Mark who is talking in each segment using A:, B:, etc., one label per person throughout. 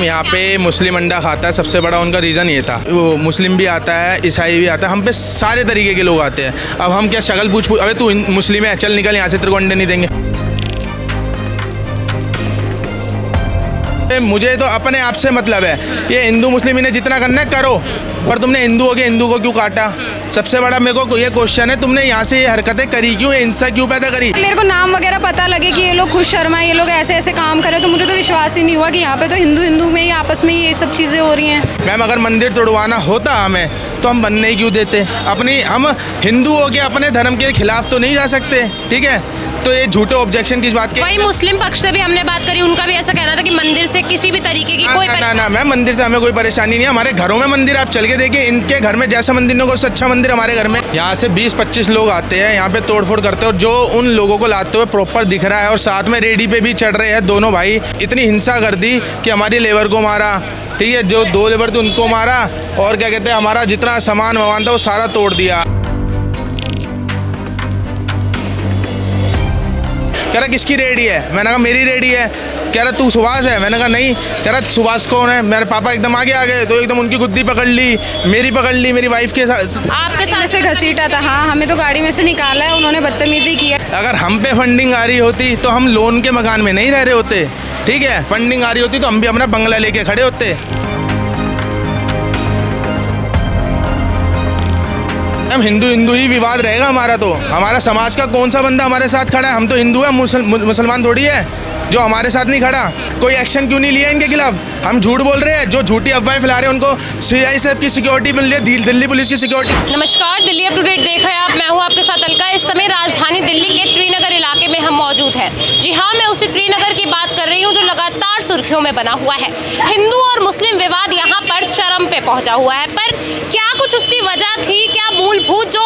A: Ma'am यहाँ पे मुस्लिम अंडा खाता है, सबसे बड़ा उनका रीज़न ये था। वो मुस्लिम भी आता है, ईसाई भी आता है, हम पे सारे तरीके के लोग आते हैं। अब हम क्या शक्ल पूछ अबे तू मुस्लिम है, चल निकल यहाँ से, तेरे को अंडे नहीं देंगे। मुझे तो अपने आप से मतलब है, ये हिंदू मुस्लिम इन्हें जितना करना है करो, पर तुमने हिंदू हो के हिंदू को क्यों काटा? सबसे बड़ा मेरे को ये क्वेश्चन है, तुमने यहाँ से ये हरकतें करी क्यों, हिंसा क्यों पैदा करी?
B: मेरे को नाम वगैरह पता लगे कि ये लोग खुद शर्मा, ये लोग ऐसे ऐसे काम करे, तो मुझे तो विश्वास ही नहीं हुआ कि यहाँ पे तो हिंदू हिंदू में ही आपस में ये सब चीज़ें हो रही हैं।
A: मैम अगर मंदिर तोड़वाना होता हमें तो हम बनने ही क्यों देते? हम हिंदू हो के अपने धर्म के खिलाफ तो नहीं जा सकते, ठीक है? तो ये झूठे ऑब्जेक्शन किस बात के?
C: वही मुस्लिम पक्ष से भी हमने बात करी, उनका भी ऐसा कहना था कि मंदिर से किसी भी तरीके की कोई
A: ना मैम, मंदिर से हमें कोई परेशानी नहीं है। हमारे घरों में मंदिर आप चल के देखिए, इनके घर में जैसा मंदिर नहीं, उससे अच्छा मंदिर हमारे घर में। यहाँ से 20-25 लोग आते हैं, यहाँ पे तोड़फोड़ करते हैं, और जो उन लोगों को लाते हुए प्रॉपर दिख रहा है, और साथ में रेडी पे भी चढ़ रहे हैं दोनों भाई। इतनी हिंसा कर दी कि हमारी लेबर को मारा, ठीक है, जो 2 लेबर थे उनको मारा, और क्या कहते हैं हमारा जितना सामान वामान था वो सारा तोड़ दिया। कह रहा किसकी रेडी है? मैंने कहा मेरी रेडी है। कह रहा तू सुभाष है? मैंने कहा नहीं। कह रहा सुभाष कौन है? मेरे पापा एकदम आगे आ गए, तो एकदम उनकी गुद्दी पकड़ ली, मेरी पकड़ ली, मेरी वाइफ के साथ।
B: आपके साथ से घसीटा था? हाँ, हमें तो गाड़ी में से निकाला है, उन्होंने बदतमीजी की है।
A: अगर हम पे फंडिंग आ रही होती तो हम लोन के मकान में नहीं रह रहे होते, ठीक है? फंडिंग आ रही होती तो हम भी अपना बंगला लेके खड़े होते। हम हिंदू हिंदू ही विवाद रहेगा हमारा। तो हमारा समाज का कौन सा बंदा हमारे साथ खड़ा है? हम तो हिंदू है, मुसलमान थोड़ी है जो हमारे साथ नहीं खड़ा। कोई एक्शन क्यों नहीं लिया इनके खिलाफ? हम झूठ बोल रहे हैं, जो झूठी अफवाहें फैला रहे हैं उनको सीआईएसएफ की सिक्योरिटी मिल रही है, दिल्ली पुलिस की सिक्योरिटी।
C: नमस्कार, दिल्ली अप टू डेट देख रहे हैं आप, मैं हूं आपके साथ अलका। इस समय राजधानी दिल्ली के त्रिनगर इलाके में हम मौजूद हैं। जी हाँ, मैं उसी त्रिनगर की बात कर रही हूँ जो लगातार सुर्खियों में बना हुआ है। हिंदू और मुस्लिम विवाद यहाँ पर चरम पे पहुँचा हुआ है, पर क्या कुछ उसकी वजह थी? क्या मूलभूत जो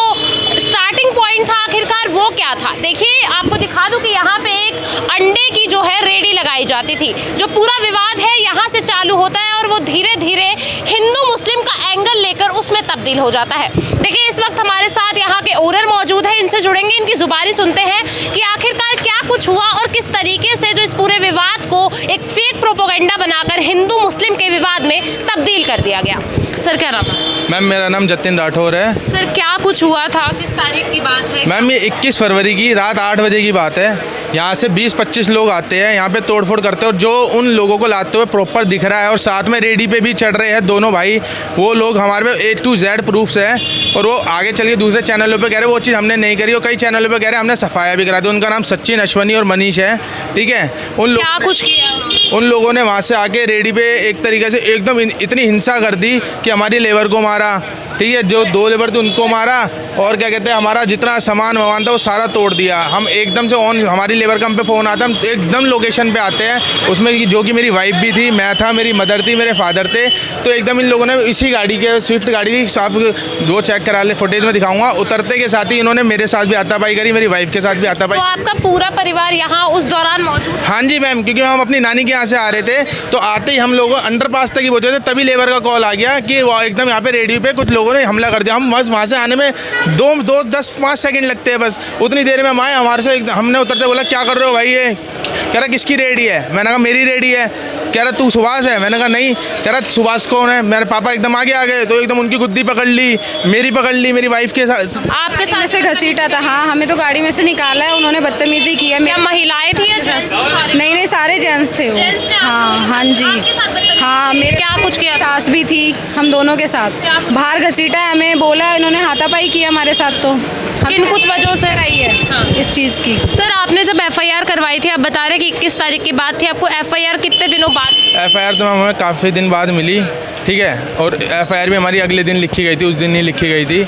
C: स्टार्टिंग पॉइंट था आखिरकार वो क्या था? देखिए, आपको दिखा दूं कि यहाँ पे एक अंडे की जो है रेडी लगाई जाती थी। जो पूरा विवाद है यहाँ से चालू होता है और वो धीरे धीरे हिंदू मुस्लिम का एंगल लेकर उसमें तब्दील हो जाता है। देखिए, इस वक्त हमारे साथ यहाँ के ओनर मौजूद है, इनसे जुड़ेंगे, इनकी जुबानी सुनते हैं कि आखिरकार क्या कुछ हुआ और किस तरीके से जो इस पूरे विवाद को एक फेक प्रोपेगेंडा बनाकर हिंदू मुस्लिम के विवाद में तब्दील कर दिया गया। सर क्या नाम है?
A: मैम मेरा नाम जतिन राठौर है।
C: सर क्या कुछ हुआ था, किस तारीख की बात है?
A: मैम ये 21 फरवरी की रात 8 बजे की बात है। यहाँ से 20-25 लोग आते हैं, यहाँ पे तोड़फोड़ करते हैं, और जो उन लोगों को लाते हुए प्रॉपर दिख रहा है, और साथ में रेडी पे भी चढ़ रहे हैं दोनों भाई। वो लोग हमारे पे A to Z प्रूफ्स हैं, और वो आगे चलिए दूसरे चैनलों पे कह रहे हैं वो चीज़ हमने नहीं करी, और कई चैनलों पे कह रहे हैं हमने सफाया भी करा दी। उनका नाम सचिन, अश्वनी और मनीष है, ठीक है?
C: क्या कुछ किया
A: उन लोगों ने वहाँ से आके रेडी पे एक तरीके से एकदम इतनी हिंसा कर दी कि हमारी लेबर को मारा, ठीक है, जो 2 लेबर थे उनको मारा, और क्या कहते हैं हमारा जितना सामान वामान था वो सारा तोड़ दिया। हम एकदम से हमारी लेबर का हम पे फ़ोन आता, हम एकदम लोकेशन पे आते हैं, उसमें जो कि मेरी वाइफ भी थी, मैं था, मेरी मदर थी, मेरे फादर थे। तो एकदम इन लोगों ने इसी गाड़ी के, स्विफ्ट गाड़ी की, साफ वो चेक करा ले, फुटेज में दिखाऊंगा, उतरते के साथ ही इन्होंने मेरे साथ भी हाथापाई करी, मेरी वाइफ के साथ भी हाथापाई।
C: तो आपका पूरा परिवार यहाँ उस दौरान मौजूद?
A: हाँ जी मैम, क्योंकि हम अपनी नानी के यहाँ से आ रहे थे, तो आते ही हम लोग अंडरपास तक ही पहुँचे थे, तभी लेबर का कॉल आ गया कि वो एकदम यहाँ पे रेडियो पे कुछ लोगों ने हमला कर दिया। हम बस वहाँ से आने में 10-5 सेकंड लगते हैं, बस उतनी देर में हम आए। हमारे से हमने उतरते बोला क्या कर रहे हो भाई? ये कह रहा किसकी रेडी है? मैंने कहा मेरी रेडी है। कह रहा तू सुभाष है? मैंने कहा नहीं। कह रहा सुभाष कौन है? मेरे पापा एकदम आगे आ गए, तो एकदम उनकी गुद्दी पकड़ ली, मेरी पकड़ ली, मेरी वाइफ के साथ।
B: आपके साथ से घसीटा था? हाँ, हमें तो गाड़ी में से निकाला है, उन्होंने बदतमीजी की है।
C: क्या महिलाएं थी या जेंट्स?
B: नहीं, सारे जेंट्स थे वो। हाँ जी, हाँ, मेरे
C: क्या कुछ किया?
B: सास भी थी, हम दोनों के साथ बाहर घसीटा है, हमें बोला, इन्होंने हाथापाई किया हमारे साथ। तो
C: किन कुछ वजहों से
B: आई है इस चीज़ की?
C: सर आपने जब एफआईआर करवाई थी, आप बता रहे कि 21 तारीख की बात थी, आपको एफआईआर कितने दिनों बाद?
A: एफआईआर तो हमें काफ़ी दिन बाद मिली, ठीक है, और एफआईआर भी हमारी अगले दिन लिखी गई थी, उस दिन नहीं लिखी गई थी।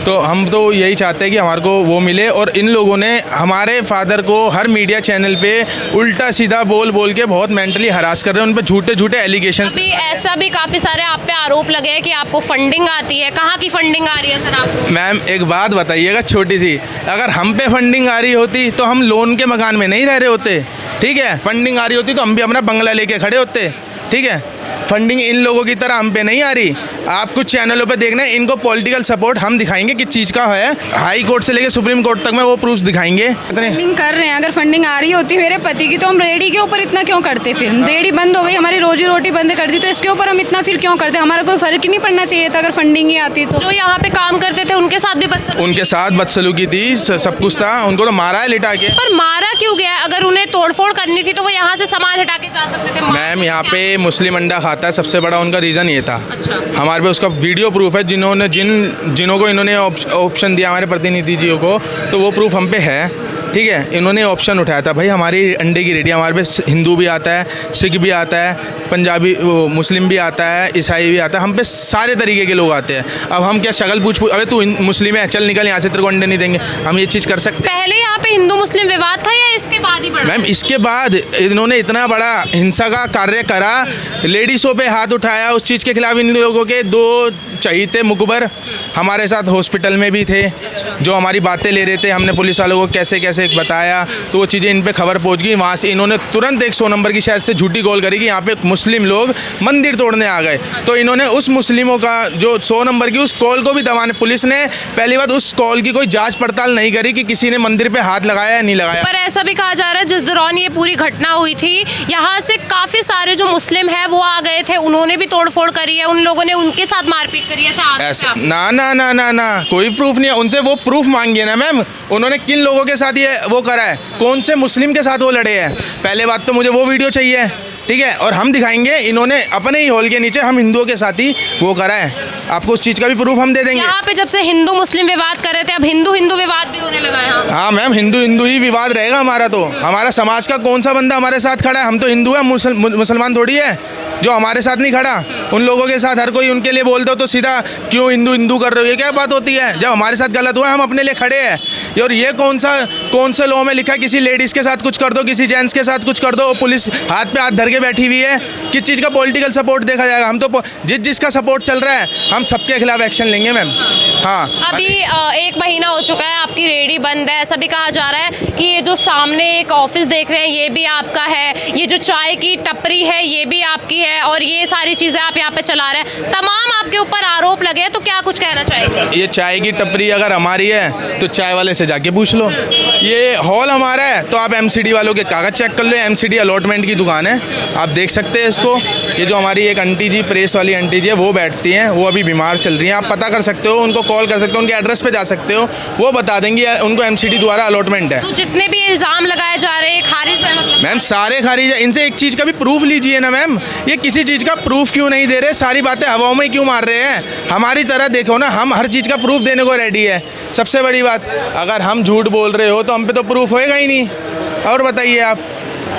A: तो हम तो यही चाहते हैं कि हमारे को वो मिले। और इन लोगों ने हमारे फादर को हर मीडिया चैनल पे उल्टा सीधा बोल के बहुत मेंटली हरास कर रहे हैं, उन पर झूठे एलिगेशन।
C: अभी ऐसा भी काफ़ी सारे आप पे आरोप लगे हैं कि आपको फंडिंग आती है। कहाँ की फंडिंग आ रही है सर आपको?
A: मैम एक बात बताइएगा छोटी सी, अगर हम पे फंडिंग आ रही होती तो हम लोन के मकान में नहीं रह रहे होते, ठीक है? फंडिंग आ रही होती तो हम भी अपना बंगला लेके खड़े होते, ठीक है? फंडिंग इन लोगों की तरह हम पे नहीं आ रही। आप कुछ चैनलों पे देखना, इनको पॉलिटिकल सपोर्ट हम दिखाएंगे किस चीज़ का है, हाई कोर्ट से लेकर सुप्रीम कोर्ट तक में वो प्रूफ दिखाएंगे।
B: फंडिंग कर रहे हैं, अगर फंडिंग आ रही होती मेरे पति की तो हम रेडी के ऊपर इतना क्यों करते? फिर रेडी बंद हो गई, हमारी रोजी रोटी बंद कर दी, तो इसके ऊपर हम इतना फिर क्यों करते? हमारा कोई फर्क ही नहीं पड़ना चाहिए था अगर फंडिंग ही आती तो।
C: जो यहाँ पे काम करते थे उनके साथ भी
A: उनके साथ बदसलूकी थी, सब कुछ था, उनको तो मारा है लिटा के।
C: पर मारा क्यों गया? अगर उन्हें तोड़फोड़ करनी थी तो वो यहाँ से सामान हटा के जा सकते थे।
A: मैम यहाँ पे मुस्लिम अंडा खाता है, सबसे बड़ा उनका रीज़न ये था।
C: अच्छा।
A: हमारे पे उसका वीडियो प्रूफ है, जिन्हों को इन्होंने ऑप्शन दिया हमारे प्रतिनिधि जी को, तो वो प्रूफ हम पे है। ठीक है, इन्होंने ऑप्शन उठाया था, भाई हमारी अंडे की रेडी, हमारे पे हिंदू भी आता है, सिख भी आता है, पंजाबी मुस्लिम भी आता है, ईसाई भी आता है, हम पे सारे तरीके के लोग आते हैं। अब हम क्या शक्ल पूछ अबे तू मुस्लिम है, चल निकल यहाँ से, तेरे को अंडे नहीं देंगे, हम ये चीज़ कर सकते?
C: पहले यहाँ पे हिंदू मुस्लिम विवाद था या इसके बाद ही बढ़ा?
A: मैम इसके बाद इन्होंने इतना बड़ा हिंसा का कार्य करा, लेडीज़ों पे हाथ उठाया, उस चीज़ के खिलाफ इन लोगों के 2 चहीते मुकबर हमारे साथ हॉस्पिटल में भी थे, जो हमारी बातें ले रहे थे, हमने पुलिस वालों को कैसे कैसे बताया, तो वो चीज़ें इन पे खबर पहुंच गई। वहाँ से इन्होंने तुरंत 100 नंबर की शायद से झूठी कॉल करी कि यहाँ पे मुस्लिम लोग मंदिर तोड़ने आ गए, तो इन्होंने उस मुस्लिमों का जो 100 नंबर की उस कॉल को भी दबाने, पुलिस ने पहली बात उस कॉल की कोई जांच पड़ताल नहीं करी कि किसी ने मंदिर पे हाथ लगाया या नहीं लगाया।
C: पर ऐसा भी कहा जा रहा है जिस दौरान ये पूरी घटना हुई थी, यहाँ से काफ़ी सारे जो मुस्लिम हैं वो आ गए थे, उन्होंने भी तोड़फोड़ करी है, उन लोगों ने उनके साथ मारपीट करी है।
A: ऐसा ना ना ना ना ना कोई प्रूफ नहीं है, उनसे वो प्रूफ मांगिए ना मैम, उन्होंने किन लोगों के साथ ये वो करा है, कौन से मुस्लिम के साथ वो लड़े हैं, पहले बात तो मुझे वो वीडियो चाहिए। ठीक है, और हम दिखाएंगे इन्होंने अपने ही हॉल के नीचे हम हिंदुओं के साथ ही वो करा है, आपको उस चीज़ का भी प्रूफ हम दे देंगे।
C: यहाँ पे जब से हिंदू मुस्लिम विवाद कर रहे थे, अब हिंदू हिंदू विवाद भी होने लगा है।
A: हाँ मैम, हिंदू हिंदू ही विवाद रहेगा हमारा, तो हमारा समाज का कौन सा बंदा हमारे साथ खड़ा है? हम तो हिंदू हैं, मुसलमान थोड़ी है जो हमारे साथ नहीं खड़ा। उन लोगों के साथ हर कोई उनके लिए बोल दो तो सीधा क्यों हिंदू हिंदू कर रहे हो, ये क्या बात होती है? जब हमारे साथ गलत हुआ हम अपने लिए खड़े हैं। और ये कौन से लॉ में लिखा है किसी लेडीज़ के साथ कुछ कर दो, किसी जेंट्स के साथ कुछ कर दो, पुलिस हाथ पे हाथ धर के बैठी हुई है? किस चीज़ का पॉलिटिकल सपोर्ट देखा जाएगा? हम तो जिसका सपोर्ट चल रहा है हम सबके खिलाफ एक्शन लेंगे मैम। हाँ,
C: अभी 1 महीना हो चुका है, आपकी रेडी बंद है, ऐसा भी कहा जा रहा है कि ये जो सामने एक ऑफिस देख रहे हैं ये भी आपका है, ये जो चाय की टपरी है ये भी आपकी है, और ये सारी चीज़ें आप यहाँ पे चला रहे हैं, तमाम आपके ऊपर आरोप लगे हैं, तो क्या कुछ कहना चाहेंगे?
A: ये चाय की टपरी अगर हमारी है तो चाय वाले से जाके पूछ लो, ये हॉल हमारा है तो आप एमसीडी वालों के कागज़ चेक कर लो, एमसीडी अलॉटमेंट की दुकान है, आप देख सकते हैं इसको। ये जो हमारी एक आंटी जी, प्रेस वाली आंटी जी है, वो बैठती हैं, वो अभी बीमार चल रही हैं, आप पता कर सकते हो, उनको कॉल कर सकते हो, उनके एड्रेस पे जा सकते हो, वो बता देंगे, उनको एमसीडी द्वारा अलॉटमेंट है।
C: तो जितने भी इल्ज़ाम लगाए जा रहे हैं खारिज है मतलब?
A: मैम सारे खारिज है, इनसे एक चीज़ का भी प्रूफ लीजिए ना मैम, ये किसी चीज़ का प्रूफ क्यों नहीं दे रहे? सारी बातें हवाओं में क्यों मार रहे हैं? हमारी तरह देखो ना, हम हर चीज़ का प्रूफ देने को रेडी है। सबसे बड़ी बात, अगर हम झूठ बोल रहे हो तो हम पे तो प्रूफ होएगा ही नहीं। और बताइए आप,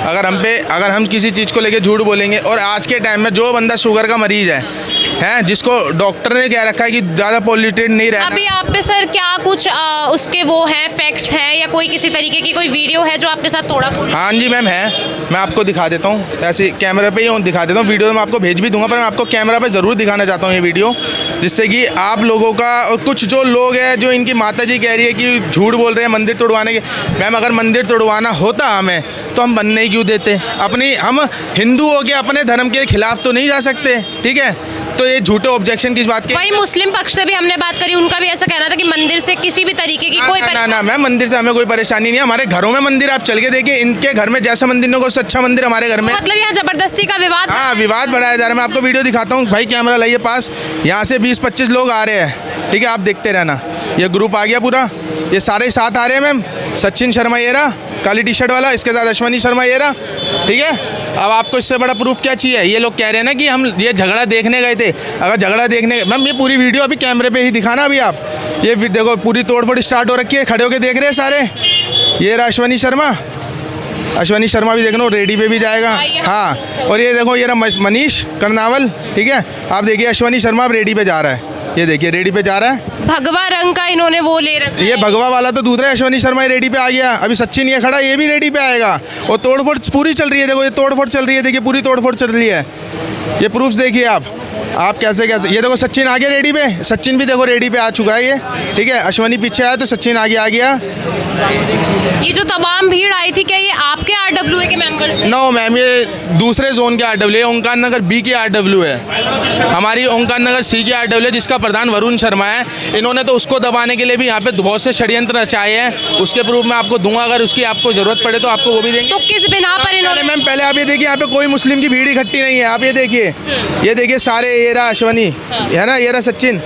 A: अगर हम किसी चीज़ को लेके झूठ बोलेंगे, और आज के टाइम में जो बंदा शुगर का मरीज़ है जिसको डॉक्टर ने क्या रखा है कि ज़्यादा पॉल्यूटेड नहीं रहना।
C: अभी आप पे सर क्या कुछ उसके वो हैं फैक्ट्स हैं या कोई किसी तरीके की कोई वीडियो है जो आपके साथ तोड़ा फोड़ी?
A: हाँ जी मैम है, मैं आपको दिखा देता हूँ, ऐसे कैमरे पे ही दिखा देता हूँ, वीडियो मैं आपको भेज भी दूंगा, पर मैं आपको कैमरा पे ज़रूर दिखाना चाहता हूँ ये वीडियो, जिससे कि आप लोगों का, और कुछ जो लोग हैं जो इनकी माता जी कह रही है कि झूठ बोल रहे हैं मंदिर तोड़वाने के। मैम अगर मंदिर तोड़वाना होता हमें तो हम बनने ही क्यों देते? हम हिंदू हो के अपने धर्म के खिलाफ तो नहीं जा सकते, ठीक है? तो ये झूठे ऑब्जेक्शन किस बात के?
C: वही मुस्लिम पक्ष से भी हमने बात करी, उनका भी ऐसा कहना था कि मंदिर से किसी भी तरीके की कोई
A: ना मैम, मंदिर से हमें कोई परेशानी नहीं है, हमारे घरों में मंदिर आप चल के देखिए, इनके घर में जैसा मंदिर नहीं होगा उससे अच्छा मंदिर हमारे घर में।
C: मतलब यहाँ जबरदस्ती का विवाद?
A: हाँ, विवाद बढ़ाया जा रहा है। मैं आपको वीडियो दिखाता हूँ, भाई कैमरा लाइए पास, यहाँ से 20-25 लोग आ रहे हैं, ठीक है, आप देखते रहना, ये ग्रुप आ गया पूरा, ये सारे साथ आ रहे हैं मैम। सचिन शर्मा ये रहा, काली टी शर्ट वाला, इसके साथ अश्वनी शर्मा ये रहा, ठीक है। अब आपको इससे बड़ा प्रूफ क्या चाहिए? ये लोग कह रहे हैं ना कि हम ये झगड़ा देखने गए थे, अगर झगड़ा देखने, मैम ये पूरी वीडियो अभी कैमरे पे ही दिखाना अभी आप, ये देखो पूरी तोड़फोड़ स्टार्ट हो रखी है, खड़े होके देख रहे हैं सारे। ये रहा अश्वनी शर्मा भी देखना, रेडी पे भी जाएगा। हाँ, और ये देखो ये रहा मनीष कर्नावल, ठीक है, आप देखिए अश्वनी शर्मा अब रेडी पे जा रहा है, ये देखिए रेडी पे जा रहा है,
C: भगवा रंग का इन्होंने वो ले रखा है।
A: ये भगवा वाला तो दूसरा है, अश्वनी शर्मा ये रेडी पे आ गया, अभी सचिन ये खड़ा, ये भी रेडी पे आएगा, और तोड़फोड़ पूरी चल रही है, देखो ये तोड़फोड़ चल रही है, देखिए पूरी तोड़फोड़ चल रही है, ये प्रूफ देखिए आप कैसे ये देखो सचिन आ गया रेडी पे, सचिन भी देखो रेडी पे आ चुका है ये, ठीक है, अश्वनी पीछे आया तो सचिन आगे आ गया।
C: ये जो तमाम भीड़ आई थी, क्या ये आपके आपके RWA के मेंबर्स?
A: नो मैम, ये दूसरे जोन के RWA, ओंकार नगर B की RWA है। हमारी ओंकार नगर C की RWA है, जिसका प्रधान वरुण शर्मा है। इन्होंने तो उसको दबाने के लिए भी यहाँ पे बहुत से षड्यंत्र रचाए हैं। उसके प्रूफ मैं आपको दूंगा, अगर उसकी आपको जरूरत पड़े तो आपको वो भी देंगे।
C: तो किस बिना पर इन्होंने?
A: मैम पहले आप ये देखिए, यहाँ पे कोई मुस्लिम की भीड़ इकट्ठी नहीं है। आप ये देखिए, ये देखिए सारे, ये रहा अश्वनी है ना, ये रहा सचिन,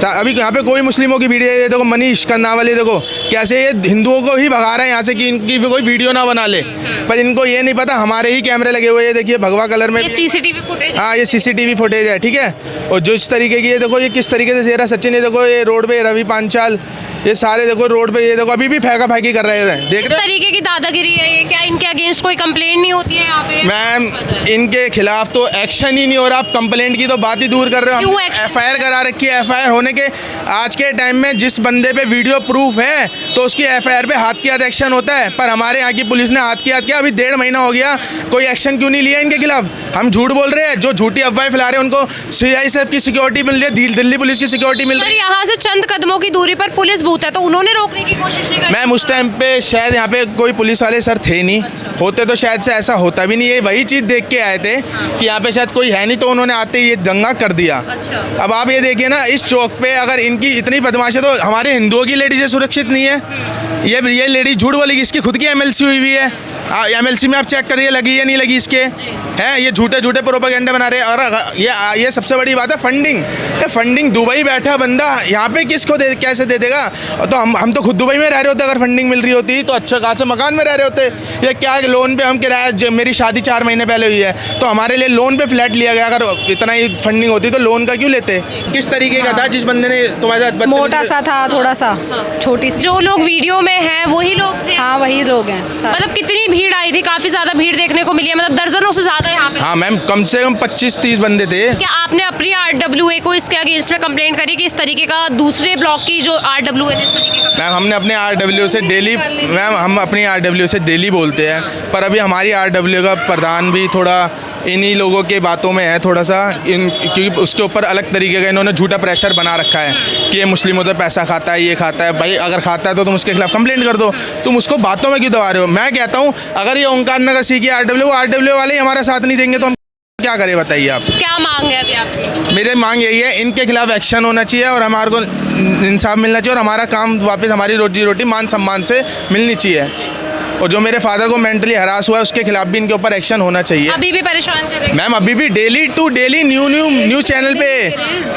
A: अभी यहाँ पे कोई मुस्लिमों की भीड़ है। ये देखो मनीष कर्नावली, देखो कैसे ये हिंदुओं को ही भगा रहे हैं यहाँ से कि इनकी भी कोई वीडियो ना बना ले, पर इनको ये नहीं पता हमारे ही कैमरे लगे हुए। ये देखिए भगवा कलर में,
C: ये CCTV फुटेज?
A: हाँ ये CCTV फुटेज है, ठीक है। और जो इस तरीके की, ये देखो ये किस तरीके से, ये रहा सचिन, ये देखो ये रोड पे रवि पांचाल, ये सारे देखो रोड पे, ये देखो अभी भी फेंका फेंकी कर रहे हैं, देख
C: इस
A: रहे हैं।
C: तरीके की दादागिरी है ये? क्या इनके अगेंस्ट कोई कंप्लेंट नहीं होती है यहाँ पे?
A: मैम इनके खिलाफ तो एक्शन ही नहीं हो रहा। आप कंप्लेंट की तो बात ही दूर कर रहे हो।
C: क्यों
A: हम
C: action?
A: FIR करा रखी है। FIR होने के आज के टाइम में जिस बंदे पे वीडियो प्रूफ है तो उसकी FIR पे हाथ की हाथ एक्शन होता है, पर हमारे यहाँ की पुलिस ने हाथ की हाथ किया। अभी 1.5 महीना हो गया, कोई एक्शन क्यों नहीं लिया इनके खिलाफ? हम झूठ बोल रहे हैं, जो झूठी अफवाहें फैला रहे हैं उनको CISF की सिक्योरिटी मिल रही है, दिल्ली पुलिस की सिक्योरिटी मिल
C: पर
A: रही है।
C: यहाँ से चंद कदमों की दूरी पर पुलिस बूथ है, तो उन्होंने रोकने की कोशिश नहीं करी?
A: मैम उस टाइम पे शायद यहाँ पे कोई पुलिस वाले सर थे नहीं, होते तो शायद से ऐसा होता भी नहीं। ये वही चीज़ देख के आए थे कि यहाँ पे शायद कोई है नहीं, तो उन्होंने आते ही ये दंगा कर दिया।
C: अच्छा।
A: अब आप ये देखिए ना, इस चौक पे अगर इनकी इतनी बदमाशी है तो हमारे हिंदुओं की लेडीज़ें सुरक्षित नहीं है। ये लेडीज झूठ बोलेगी, इसकी खुद की MLC हुई हुई है। MLC में आप चेक करिए लगी है नहीं लगी इसके, हैं ये झूठे झूठे प्रोपेगेंडे बना रहे हैं। और ये सबसे बड़ी बात है फंडिंग। ये फंडिंग, दुबई बैठा बंदा यहाँ पे किसको कैसे दे देगा? तो हम तो खुद दुबई में रह रहे होते, अगर फंडिंग मिल रही होती तो अच्छा खासा मकान में रह रहे होते। ये क्या लोन पे हम किराया, मेरी शादी 4 महीने पहले हुई है तो हमारे लिए लोन पे फ्लैट लिया गया। अगर इतना ही फंडिंग होती तो लोन का क्यों लेते? किस तरीके का था जिस बंदे ने तुम्हारे साथ
B: मोटा सा था, थोड़ा सा छोटी सी।
C: जो लोग वीडियो में हैं वही लोग थे?
B: हाँ वही लोग हैं।
C: मतलब कितनी भीड़ आई थी? काफी ज्यादा भीड़ देखने को मिली है, मतलब दर्जनों से ज्यादा यहाँ पे?
A: हाँ मैम, कम से कम 25-30 बंदे थे।
C: क्या आपने अपनी RWA को इसके अगेंस्ट में कंप्लेंट करी कि इस तरीके का दूसरे ब्लॉक की जो RWA ने इस तरीके का?
A: मैम हमने अपने RWA से डेली, मैम हम अपनी RWA से डेली बोलते हैं, पर अभी हमारी RWA का प्रधान भी थोड़ा इन्हीं लोगों के बातों में है थोड़ा सा, क्योंकि उसके ऊपर अलग तरीके का इन्होंने झूठा प्रेशर बना रखा है कि ये मुस्लिमों से पैसा खाता है, ये खाता है। भाई अगर खाता है तो तुम उसके खिलाफ कंप्लेंट कर दो, तुम उसको बातों में क्यों दबा रहे हो? मैं कहता हूँ अगर ये ओंकार नगर C की RWA, वो RWA वाले ही हमारा साथ नहीं देंगे तो हम क्या करें बताइए आप?
C: क्या मांग है अभी आपकी?
A: मेरे मांग यही है, इनके खिलाफ एक्शन होना चाहिए और हमारे को इंसाफ मिलना चाहिए और हमारा काम वापस, हमारी रोजी रोटी मान सम्मान से मिलनी चाहिए। और जो मेरे फादर को मेंटली हरास हुआ है उसके खिलाफ भी इनके ऊपर एक्शन होना चाहिए।
C: अभी भी परेशान कर रहे हैं?
A: मैम अभी भी daily to daily news channel पे,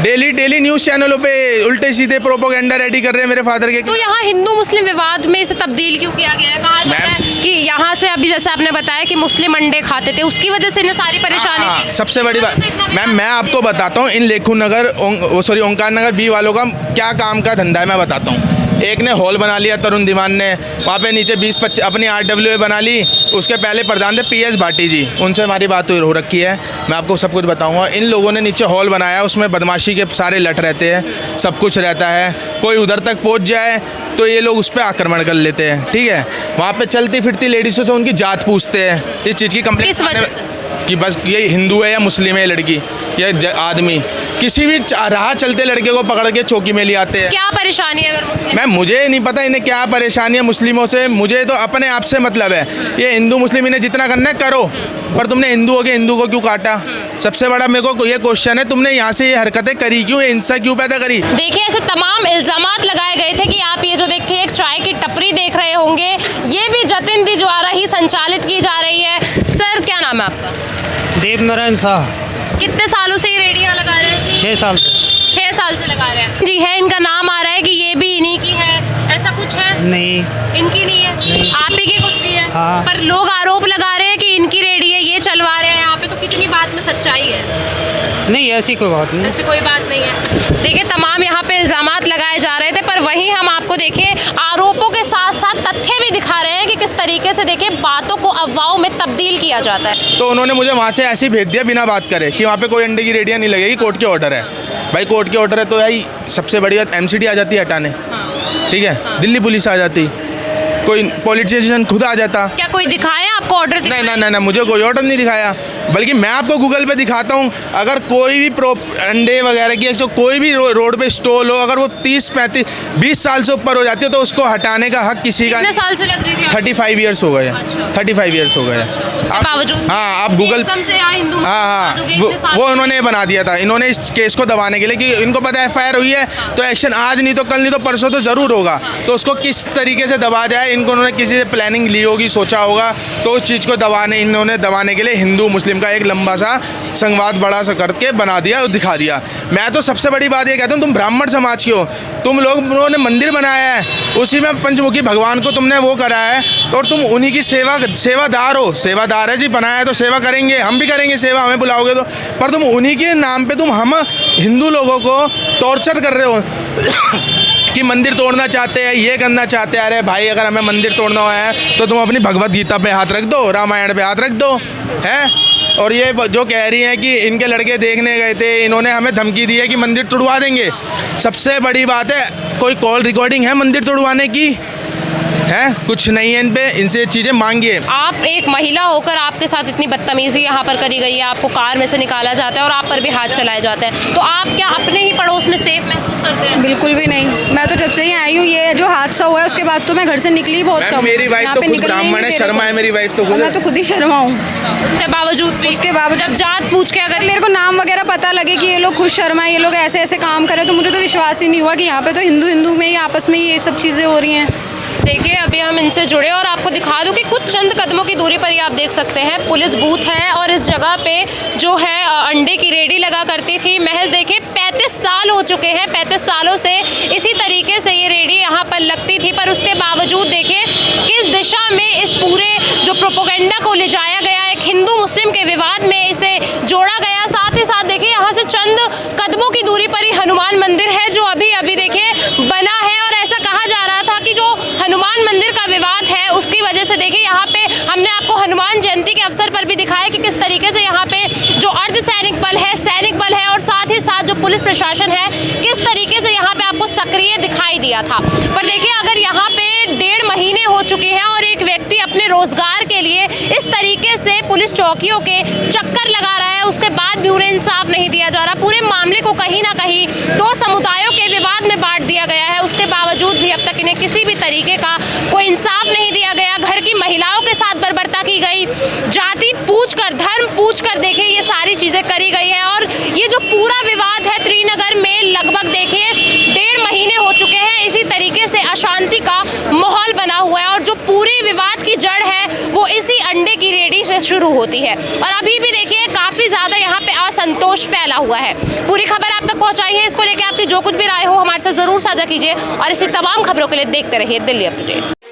A: डेली न्यूज़ चैनलों पे उल्टे सीधे प्रोपोगेंडा रेडी कर रहे हैं मेरे फादर के।
C: तो यहाँ हिंदू मुस्लिम विवाद में इसे तब्दील क्यों किया गया है? कहा जाता है कि यहाँ से, अभी जैसे आपने बताया कि मुस्लिम अंडे खाते थे, उसकी वजह से इन्हें सारी परेशानी
A: हाँ,
C: थी।
A: सबसे बड़ी बात मैम, मैं आपको बताता हूँ इन लेखू नगर ओंकार नगर B वालों का क्या काम का धंधा है, मैं बताता हूँ। एक ने हॉल बना लिया तरुण दीवान ने, वहाँ पे नीचे 20-25 अपनी RWA बना ली। उसके पहले प्रधान थे PS भाटी जी, उनसे हमारी बात हो रखी है, मैं आपको सब कुछ बताऊंगा। इन लोगों ने नीचे हॉल बनाया, उसमें बदमाशी के सारे लट रहते हैं, सब कुछ रहता है। कोई उधर तक पहुँच जाए तो ये लोग उस पर आक्रमण कर लेते हैं, ठीक है। वहाँ पे चलती फिरती लेडीज़ों से उनकी जात पूछते हैं, इस चीज़ की कंप्लेंट कि बस ये हिंदू है या मुस्लिम है लड़की या आदमी, किसी भी राह चलते लड़के को पकड़ के चौकी में ले आते हैं।
C: क्या परेशानी है अगर मुस्लिम?
A: मैम मुझे नहीं पता इन्हें क्या परेशानी है मुस्लिमों से, मुझे तो अपने आप से मतलब है। ये हिंदू मुस्लिम इन्हें जितना करना है करो, पर तुमने हिंदू हो के हिंदू को क्यों काटा? सबसे बड़ा मेरे को ये क्वेश्चन है, तुमने यहाँ से ये हरकतें करी क्यों, ये हिंसा क्यों पैदा करी?
C: देखिए ऐसे तमाम इल्जामात लगाए गए थे कि आप ये जो देखिए एक चाय की टपरी देख रहे होंगे, ये भी जतिन दी द्वारा ही संचालित की जा रही है। सर क्या नाम है आपका?
D: देव नारायण शाह।
C: कितने सालों से ये रेडियाँ लगा रहे हैं?
D: 6 साल से।
C: 6 साल से लगा रहे हैं जी। है इनका नाम आ रहा है कि ये भी इन्हीं की है, ऐसा कुछ है?
D: नहीं,
C: इनकी नहीं है,
D: नहीं।
C: आप ही की खुद की है?
D: हाँ।
C: पर लोग आरोप लगा रहे हैं कि इनकी रेडी है, ये चलवा रहे हैं यहाँ पे, तो कितनी बात में सच्चाई है?
D: नहीं ऐसी कोई बात नहीं।
C: ऐसी कोई बात नहीं है। देखिए तमाम यहाँ पे इल्जामात लगाए जा रहे थे, पर वहीं हम आपको देखें आरोपों के साथ साथ तथ्य भी दिखा रहे हैं कि किस तरीके से देखिए बातों को अफवाहों में तब्दील किया जाता है।
A: तो उन्होंने मुझे वहाँ से ऐसे ही भेज दिया बिना बात करे कि वहाँ पे कोई अंडे की रेडियाँ नहीं लगेगी, कोर्ट के ऑर्डर है। भाई कोर्ट के ऑर्डर है तो भाई सबसे बड़ी बात MCD आ जाती है हटाने, ठीक है, दिल्ली पुलिस आ जाती, कोई पॉलिटिशियन खुद आ जाता।
C: क्या कोई दिखाया आपको ऑर्डर?
A: नहीं, मुझे कोई ऑर्डर नहीं दिखाया। बल्कि मैं आपको गूगल पे दिखाता हूँ, अगर कोई भी अंडे वगैरह की कोई भी रोड पे स्टॉल हो, अगर वो 30-35-20 साल से ऊपर हो जाती है तो उसको हटाने का हक किसी का।
C: कितने साल से लग रही थी?
A: 35 ईयर्स हो गए। 35 ईयर्स हो गए।
C: बावजूद
A: हाँ, आप गूगल
C: से हिंदू
A: हाँ वो उन्होंने बना दिया था, इन्होंने इस केस को दबाने के लिए कि इनको पता है FIR हुई है तो एक्शन आज नहीं तो कल नहीं तो परसों तो ज़रूर होगा, तो उसको किस तरीके से दबा जाए, इनको उन्होंने किसी से प्लानिंग ली होगी, सोचा होगा, तो उस चीज़ को इन्होंने दबाने के लिए हिंदू मुस्लिम का एक लंबा सा संवाद बड़ा सा करके बना दिया और दिखा दिया। मैं तो सबसे बड़ी बात ये कहता हूँ, तुम ब्राह्मण समाज के हो, तुम लोगों ने मंदिर बनाया है, उसी में पंचमुखी भगवान को तुमने वो करा है, तो तुम उन्हीं की सेवादार हो। सेवादार है जी, बनाया है तो सेवा करेंगे, हम भी करेंगे सेवा, हमें बुलाओगे तो, पर तुम उन्हीं के नाम पे तुम हम हिंदू लोगों को टॉर्चर कर रहे हो कि मंदिर तोड़ना चाहते हैं, ये करना चाहते हैं। अरे भाई, अगर हमें मंदिर तोड़ना है तो तुम अपनी भगवत गीता पे हाथ रख दो, रामायण पे हाथ रख दो, हैं। और ये जो कह रही हैं कि इनके लड़के देखने गए थे, इन्होंने हमें धमकी दी है कि मंदिर तोड़वा देंगे। सबसे बड़ी बात है, कोई कॉल रिकॉर्डिंग है मंदिर तोड़वाने की? है कुछ नहीं है, इन पे इनसे चीज़ें मांगिए।
C: आप एक महिला होकर आपके साथ इतनी बदतमीजी यहाँ पर करी गई है, आपको कार में से निकाला जाता है और आप पर भी हाथ चलाए जाते हैं, तो आप क्या अपने ही पड़ोस में सेफ महसूस करते हैं?
B: बिल्कुल भी नहीं। मैं तो जब से ही आई हूँ, ये जो हादसा हुआ है उसके बाद तो मैं घर से निकली बहुत कम।
A: मेरी वाइफ तो खुद ब्राह्मण है, शर्मा है मेरी वाइफ तो।
B: मैं तो खुद ही शर्मा हूँ।
C: उसके बावजूद जब जात पूछ के अगर
B: मेरे को नाम वगैरह पता लगे कि ये लोग खुद शर्मा है, ये लोग ऐसे ऐसे काम करें, तो मुझे तो विश्वास ही नहीं हुआ कि यहाँ पे तो हिंदू में ही आपस में ये सब चीज़ें हो रही हैं।
C: देखिए, अभी हम इनसे जुड़े और आपको दिखा दूं कि कुछ चंद कदमों की दूरी पर ही आप देख सकते हैं पुलिस बूथ है, और इस जगह पे जो है अंडे की रेडी लगा करती थी। महज देखिए 35 साल हो चुके हैं, 35 सालों से इसी तरीके से ये रेडी यहाँ पर लगती थी, पर उसके बावजूद देखिए किस दिशा में इस पूरे जो प्रोपेगेंडा को ले जाया गया, एक हिंदू मुस्लिम के विवाद में इसे जोड़ा गया। साथ ही साथ देखिए यहाँ से चंद कदमों की दूरी पर ही हनुमान मंदिर है जो अभी अभी देखिए बना है, और ऐसा कहा जा रहा था कि जो हनुमान मंदिर का विवाद है उसकी वजह से देखिए यहाँ पे हमने आपको हनुमान जयंती के अवसर पर भी दिखाया कि किस तरीके से यहाँ पे जो अर्धसैनिक बल है, सैनिक बल है, और साथ ही साथ जो पुलिस प्रशासन है किस तरीके से यहाँ पे आपको सक्रिय दिखाई दिया था। पर देखिए, अगर यहाँ पे 1.5 महीने हो चुके हैं और एक व्यक्ति अपने रोजगार के लिए इस तरीके से पुलिस चौकियों के चक्कर लगा रहा है, उसके बाद भी उन्हें इंसाफ नहीं दिया जा रहा। पूरे मामले को कहीं ना कहीं 2 समुदायों के विवाद में बांट दिया गया है, उसके बावजूद भी अब तक इन्हें किसी भी तरीके का कोई इंसाफ नहीं दिया गया। घर की महिलाओं के साथ बर्बरता की गई, जाति पूछकर, धर्म पूछकर देखिए ये सारी चीज़ें करी गई है, और ये जो पूरा विवाद है त्रिनगर में लगभग देखिए 1.5 महीने हो चुके हैं, इसी तरीके से अशांति का माहौल बना हुआ है, और जो पूरी विवाद की जड़ है वो इसी अंडे की रेडी से शुरू होती है, और अभी भी देखिए काफ़ी ज़्यादा यहाँ पे असंतोष फैला हुआ है। पूरी खबर आप तक पहुँचाई है, इसको लेकर आपकी जो कुछ भी राय हो हमारे साथ ज़रूर साझा कीजिए, और इसी तमाम खबरों के लिए देखते रहिए दिल्ली अपडेट।